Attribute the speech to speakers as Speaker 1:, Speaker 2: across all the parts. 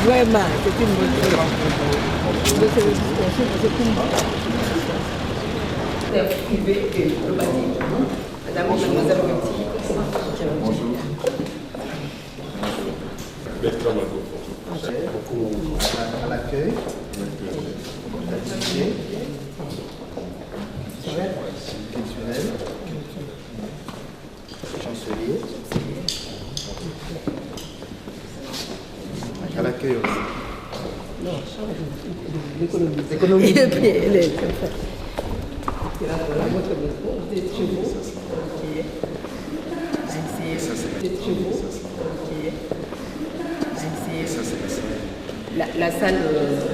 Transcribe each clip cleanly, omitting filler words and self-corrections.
Speaker 1: Vraiment, c'est une bonne chose. C'est privé et le bâtiment. Madame, mademoiselle Petit.
Speaker 2: Bonjour. À l'accueil. Culturel. Chancelier. À l'accueil aussi.
Speaker 1: Non, l'économie. Et puis, elle est comme ça. C'est la moto des chevaux. Ok.
Speaker 2: Ça, c'est
Speaker 1: Des chevaux. Ok.
Speaker 2: ça, c'est
Speaker 1: La salle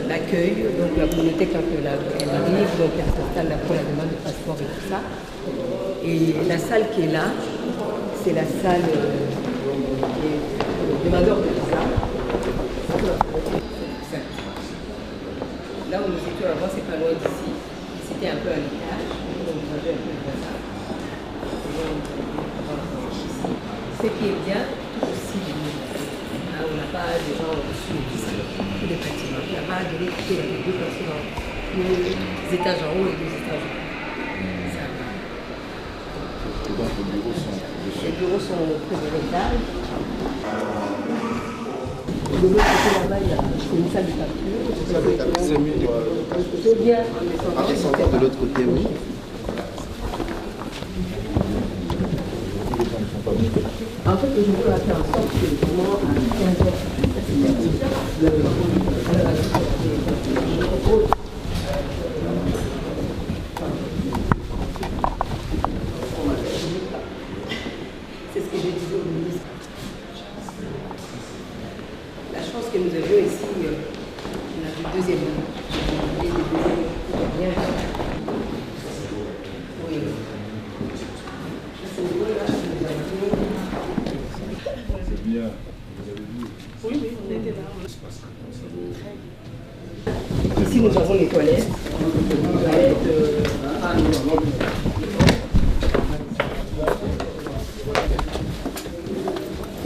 Speaker 1: l'accueil, donc la communauté quand elle arrive, donc il y a cette salle là pour la demande de passeport et tout ça. Et la salle qui est là, c'est la salle des demandeurs de visa. Là où nous étions avant, c'est pas loin d'ici. C'était un peu à l'étage, donc vous avez un peu de ça. Ce qui est bien, tout aussi, on n'a pas des gens au-dessus et tout ça, tous les bâtiments. Il n'y a pas de l'équité avec deux personnes, deux étages en haut et deux étages en bas. Ça va.
Speaker 2: Donc
Speaker 1: Les bureaux sont au premier étage. De l'autre côté là-bas, il y a une salle de capture. C'est bien.
Speaker 2: en descendant de l'autre côté, oui.
Speaker 1: En fait, je veux faire en sorte que vraiment à 15h, c'est ce que j'ai dit au ministre. La chance que nous avions ici, on a vu deuxième bien. Oui.
Speaker 2: C'est bien. Vous avez vu?
Speaker 3: Oui, on était là.
Speaker 1: Ici, nous avons les toilettes.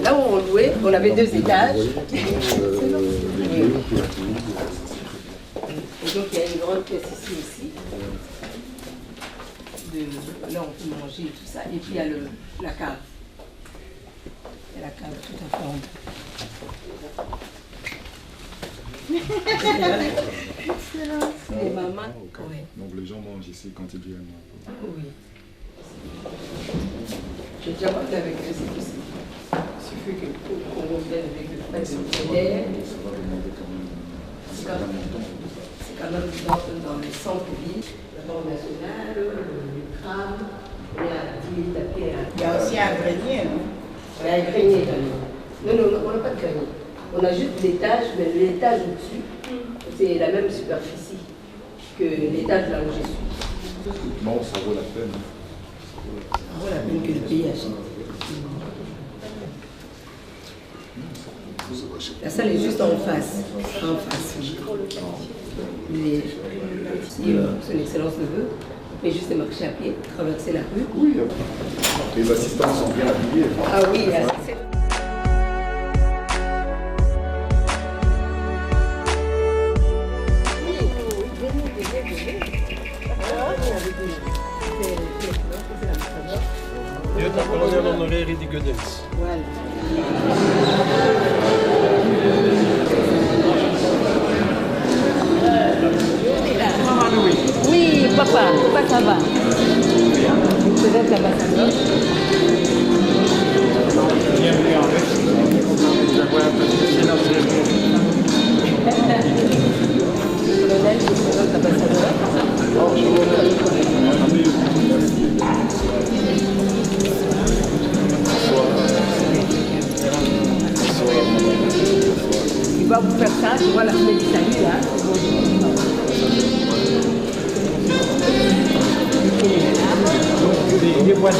Speaker 1: Là où on louait, on avait deux étages. Et donc, il y a une grande pièce ici aussi. Là, on peut manger et tout ça. Et puis, il y a la cave. Il y a la cave tout à fait en bas. Les mamans. Ouais.
Speaker 2: Donc les gens mangent ici quand ils viennent.
Speaker 1: Oui. J'ai déjà parlé avec eux, c'est possible. Il suffit qu'on revienne avec le frais de l'air.
Speaker 2: Ça va demander quand même un certain montant.
Speaker 1: C'est quand même dans le centre-ville, le Banque nationale, le tram, il y a 10 000 tapés.
Speaker 3: Il y a aussi un grenier, non?
Speaker 1: Il y a un grenier quand même. Non, on n'a pas de grenier. On a juste l'étage, mais l'étage au-dessus, c'est la même superficie que l'étage là où je suis.
Speaker 2: Non, ça vaut la peine.
Speaker 1: Ça vaut la peine que le pays achète. La salle est juste en face. En face. Si son excellence le veut, on peut juste marcher à pied, traverser la rue.
Speaker 2: Oui, les assistants sont bien habillés.
Speaker 1: Ah oui, c'est...
Speaker 4: Colonel Honoré de Godens.
Speaker 1: Voilà. Oui, papa, ça va. Peut-être l'ambassadeur.
Speaker 4: Bienvenue en Russie.
Speaker 1: Colonel, je présente l'ambassadeur. Il va vous faire ça, tu vois la fenêtre du salut là.
Speaker 4: Les voisins.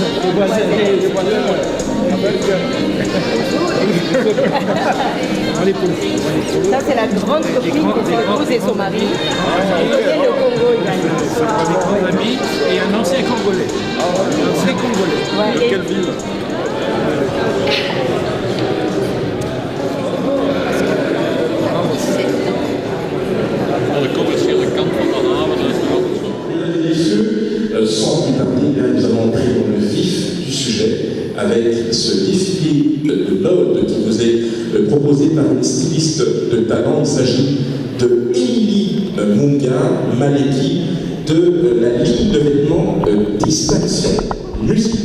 Speaker 4: On
Speaker 1: Ça, c'est la grande copine de son épouse et son mari. Et le Congo également.
Speaker 4: Des grands amis et un ancien Congolais. Un ancien Congolais.
Speaker 1: Ouais,
Speaker 2: Quelle ville?
Speaker 5: Sans plus tarder, nous allons entrer dans le vif du sujet avec ce défilé de mode qui vous est proposé par une styliste de talent. Il s'agit de Émilie Munga Maleki de la ligne de vêtements Distinction Musique.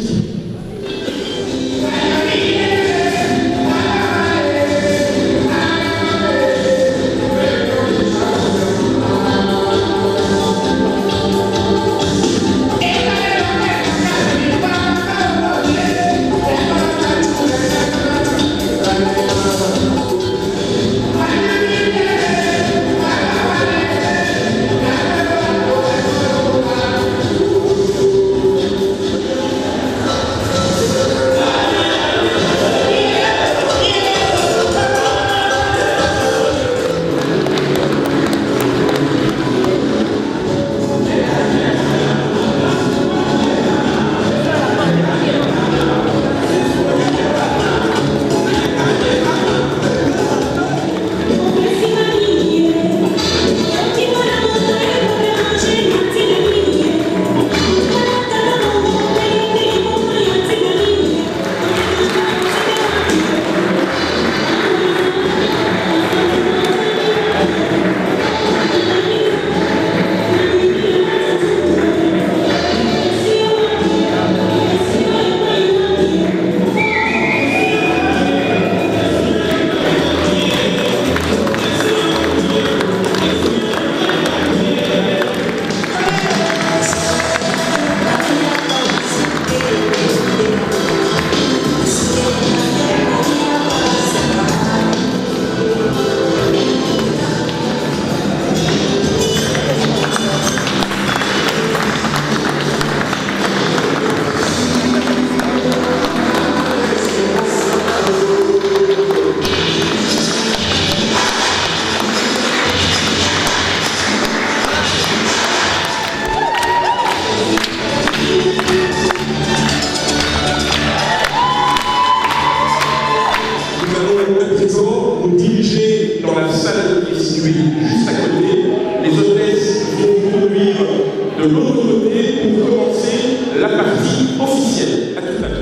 Speaker 5: de l'autre côté pour commencer la partie officielle. À tout à l'heure.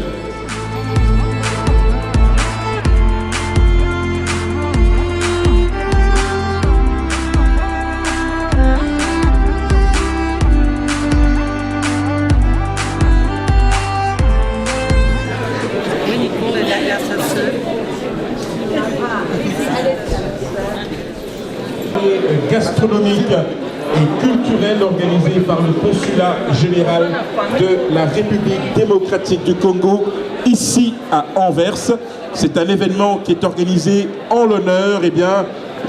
Speaker 6: Gastronomique et culturelle organisée par le consulat général de la République démocratique du Congo ici à Anvers. C'est un événement qui est organisé en l'honneur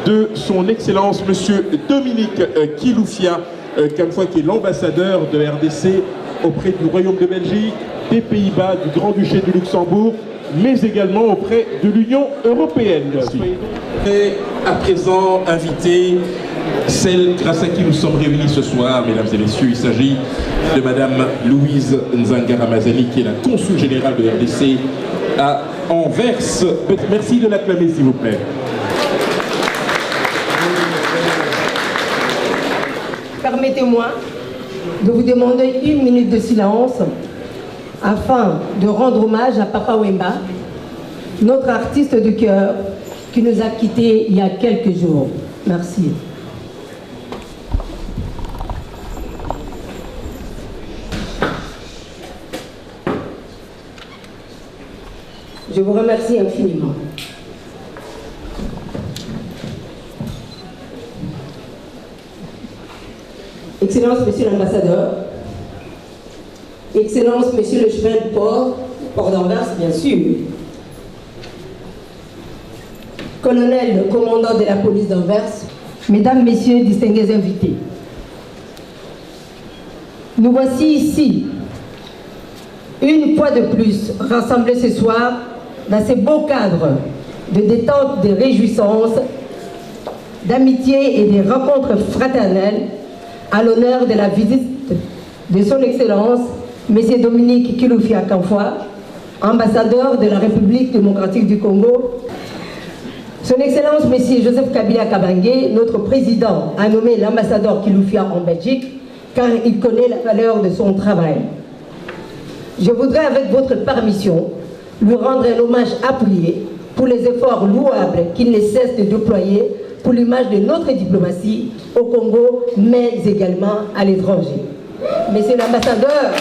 Speaker 6: de son Excellence Monsieur Dominique Kiloufia, qui est l'ambassadeur de RDC auprès du Royaume de Belgique, des Pays-Bas, du Grand-Duché de Luxembourg, mais également auprès de l'Union européenne. Et à présent, invité celle grâce à qui nous sommes réunis ce soir, mesdames et messieurs, il s'agit de Madame Louise Nzanga-Ramazani, qui est la consul générale de RDC à Anvers. Merci de l'acclamer, s'il vous plaît.
Speaker 1: Permettez-moi de vous demander 1 minute de silence afin de rendre hommage à Papa Wemba, notre artiste de cœur qui nous a quittés il y a quelques jours. Merci. Je vous remercie infiniment. Excellence, Monsieur l'ambassadeur, Excellence, Monsieur le chemin de port d'Anvers, bien sûr, Colonel, commandant de la police d'Anvers, Mesdames, Messieurs, distingués invités. Nous voici ici, une fois de plus, rassemblés ce soir dans ce beau cadre de détente, de réjouissance, d'amitié et des rencontres fraternelles à l'honneur de la visite de son Excellence, M. Dominique Kilufya Kamfwa, ambassadeur de la République démocratique du Congo. Son Excellence, M. Joseph Kabila Kabange, notre président, a nommé l'ambassadeur Kilufya en Belgique car il connaît la valeur de son travail. Je voudrais, avec votre permission, lui rendre un hommage appuyé pour les efforts louables qu'il ne cesse de déployer pour l'image de notre diplomatie au Congo, mais également à l'étranger. Monsieur l'ambassadeur,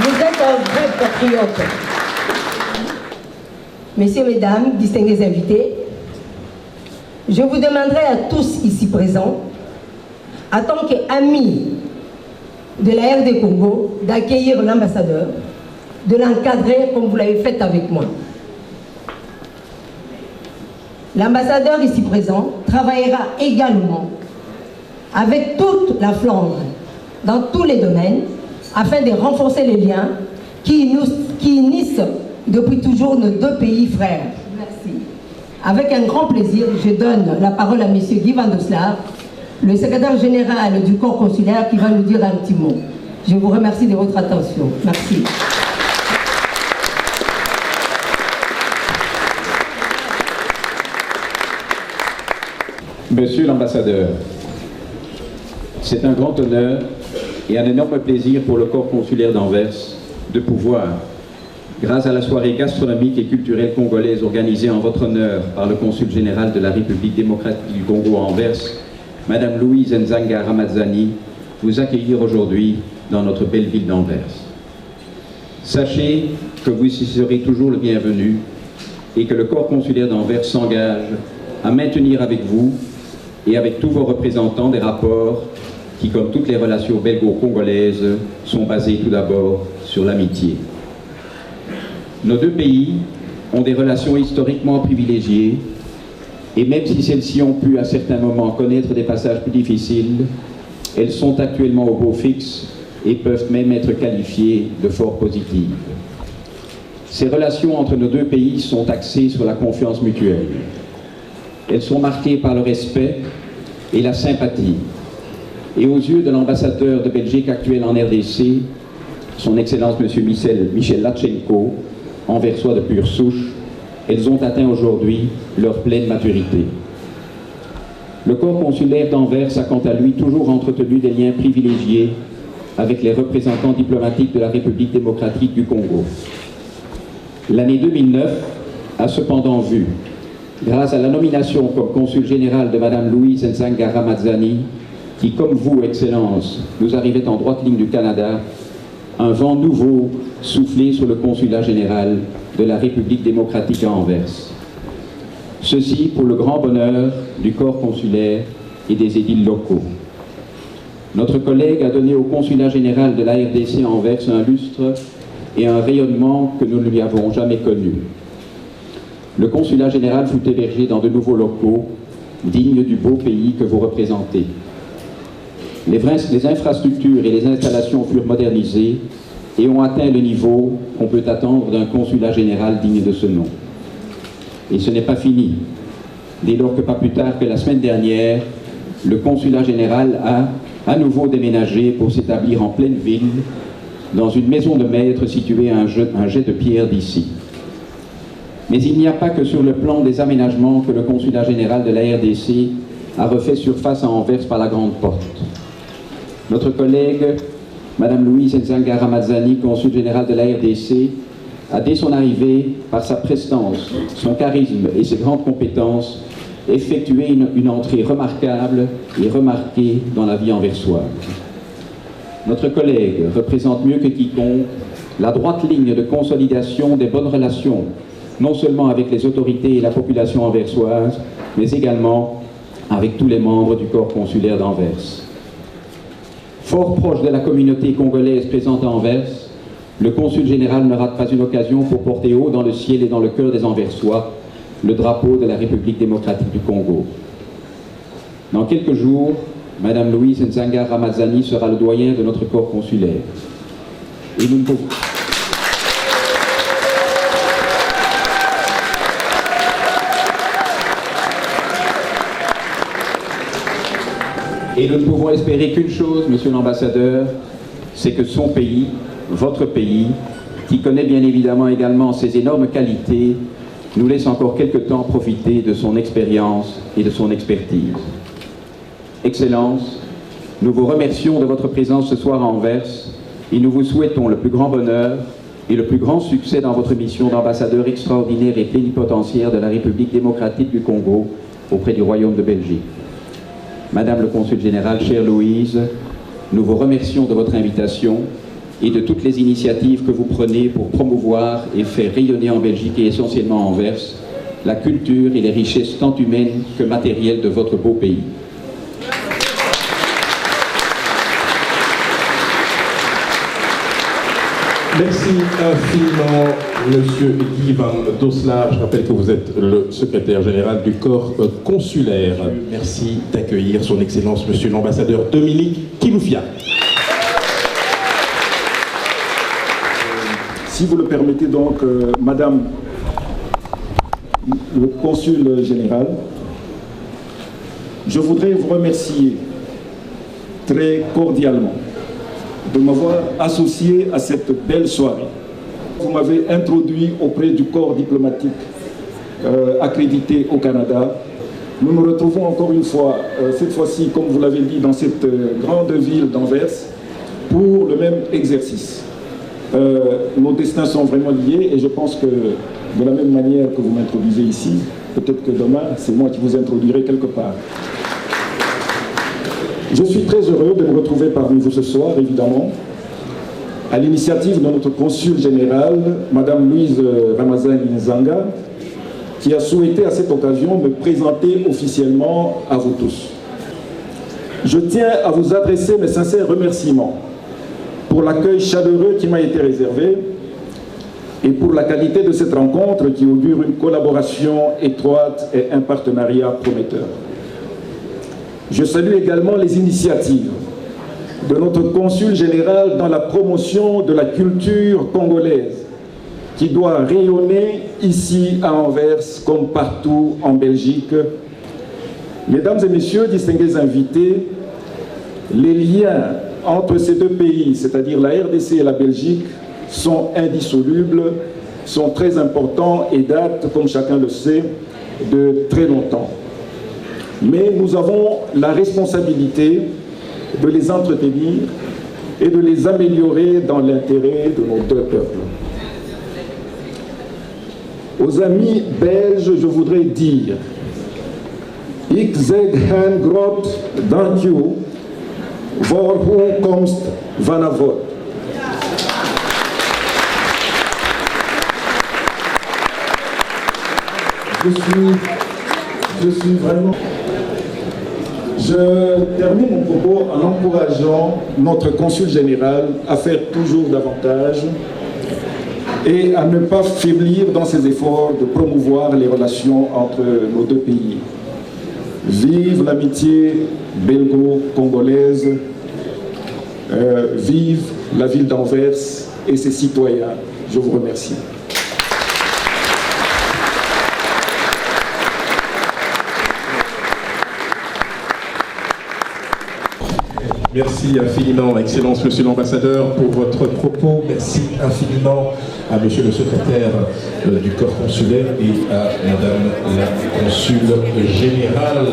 Speaker 1: vous êtes un vrai patriote. Messieurs, mesdames, distingués invités, je vous demanderai à tous ici présents, en tant qu'amis de la RD Congo, d'accueillir l'ambassadeur, de l'encadrer comme vous l'avez fait avec moi. L'ambassadeur ici présent travaillera également avec toute la Flandre, dans tous les domaines, afin de renforcer les liens qui unissent depuis toujours nos deux pays frères. Merci. Avec un grand plaisir, je donne la parole à M. Guy Vandoslav, le secrétaire général du corps consulaire, qui va nous dire un petit mot. Je vous remercie de votre attention. Merci.
Speaker 7: Monsieur l'ambassadeur, c'est un grand honneur et un énorme plaisir pour le corps consulaire d'Anvers de pouvoir, grâce à la soirée gastronomique et culturelle congolaise organisée en votre honneur par le consul général de la République démocratique du Congo à Anvers, Madame Louise Nzanga Ramazani, vous accueillir aujourd'hui dans notre belle ville d'Anvers. Sachez que vous y serez toujours le bienvenu et que le corps consulaire d'Anvers s'engage à maintenir avec vous et avec tous vos représentants des rapports qui, comme toutes les relations belgo-congolaises, sont basés tout d'abord sur l'amitié. Nos deux pays ont des relations historiquement privilégiées et même si celles-ci ont pu à certains moments connaître des passages plus difficiles, elles sont actuellement au beau fixe et peuvent même être qualifiées de fort positives. Ces relations entre nos deux pays sont axées sur la confiance mutuelle. Elles sont marquées par le respect et la sympathie. Et aux yeux de l'ambassadeur de Belgique actuel en RDC, son Excellence M. Michel Lachenko, anversois de pure souche, elles ont atteint aujourd'hui leur pleine maturité. Le corps consulaire d'Anvers a quant à lui toujours entretenu des liens privilégiés avec les représentants diplomatiques de la République démocratique du Congo. L'année 2009 a cependant vu, grâce à la nomination comme consul général de Mme Louise Nzanga Ramazani, qui, comme vous, Excellence, nous arrivait en droite ligne du Canada, un vent nouveau soufflé sur le consulat général de la République démocratique à Anvers. Ceci pour le grand bonheur du corps consulaire et des édiles locaux. Notre collègue a donné au consulat général de la RDC à Anvers un lustre et un rayonnement que nous ne lui avons jamais connu. Le consulat général fut hébergé dans de nouveaux locaux, dignes du beau pays que vous représentez. Les infrastructures et les installations furent modernisées et ont atteint le niveau qu'on peut attendre d'un consulat général digne de ce nom. Et ce n'est pas fini, dès lors que pas plus tard que la semaine dernière, le consulat général a à nouveau déménagé pour s'établir en pleine ville, dans une maison de maître située à un jet de pierre d'ici. Mais il n'y a pas que sur le plan des aménagements que le consulat général de la RDC a refait surface à Anvers par la grande porte. Notre collègue, Mme Louise Nzanga Ramazani, consul général de la RDC, a dès son arrivée, par sa prestance, son charisme et ses grandes compétences, effectué une entrée remarquable et remarquée dans la vie anversoise. Notre collègue représente mieux que quiconque la droite ligne de consolidation des bonnes relations, non seulement avec les autorités et la population anversoise, mais également avec tous les membres du corps consulaire d'Anvers. Fort proche de la communauté congolaise présente à Anvers, le consul général ne rate pas une occasion pour porter haut dans le ciel et dans le cœur des Anversois le drapeau de la République démocratique du Congo. Dans quelques jours, Mme Louise Nzanga Ramazani sera le doyen de notre corps consulaire. Et nous ne pouvons... Et nous ne pouvons espérer qu'une chose, monsieur l'ambassadeur, c'est que son pays, votre pays, qui connaît bien évidemment également ses énormes qualités, nous laisse encore quelque temps profiter de son expérience et de son expertise. Excellence, nous vous remercions de votre présence ce soir à Anvers et nous vous souhaitons le plus grand bonheur et le plus grand succès dans votre mission d'ambassadeur extraordinaire et plénipotentiaire de la République démocratique du Congo auprès du Royaume de Belgique. Madame le Consul général, chère Louise, nous vous remercions de votre invitation et de toutes les initiatives que vous prenez pour promouvoir et faire rayonner en Belgique et essentiellement à Anvers la culture et les richesses tant humaines que matérielles de votre beau pays.
Speaker 6: Merci infiniment, Monsieur Guy Van Doslav. Je rappelle que vous êtes le secrétaire général du corps consulaire. Merci d'accueillir son Excellence, Monsieur l'ambassadeur Dominique Kiloufia.
Speaker 2: Si vous le permettez donc, Madame le consul général, je voudrais vous remercier très cordialement de m'avoir associé à cette belle soirée. Vous m'avez introduit auprès du corps diplomatique accrédité au Canada. Nous nous retrouvons encore une fois, cette fois-ci, comme vous l'avez dit, dans cette grande ville d'Anvers, pour le même exercice. Nos destins sont vraiment liés et je pense que de la même manière que vous m'introduisez ici, peut-être que demain, c'est moi qui vous introduirai quelque part. Je suis très heureux de me retrouver parmi vous ce soir, évidemment, à l'initiative de notre consul général, Madame Louise Ramazani-Nzanga, qui a souhaité à cette occasion me présenter officiellement à vous tous. Je tiens à vous adresser mes sincères remerciements pour l'accueil chaleureux qui m'a été réservé et pour la qualité de cette rencontre qui augure une collaboration étroite et un partenariat prometteur. Je salue également les initiatives de notre consul général dans la promotion de la culture congolaise qui doit rayonner ici à Anvers comme partout en Belgique. Mesdames et messieurs, distingués invités, les liens entre ces deux pays, c'est-à-dire la RDC et la Belgique, sont indissolubles, sont très importants et datent, comme chacun le sait, de très longtemps. Mais nous avons la responsabilité de les entretenir et de les améliorer dans l'intérêt de nos deux peuples. Aux amis belges, je voudrais dire Ik zeg hen groot dank u voor uw komst vanavond. Je suis vraiment... Je termine mon propos en encourageant notre consul général à faire toujours davantage et à ne pas faiblir dans ses efforts de promouvoir les relations entre nos deux pays. Vive l'amitié belgo-congolaise, vive la ville d'Anvers et ses citoyens. Je vous remercie.
Speaker 6: Merci infiniment, Excellence, Monsieur l'ambassadeur, pour votre propos. Merci infiniment à Monsieur le secrétaire du corps consulaire et à Madame la consul générale.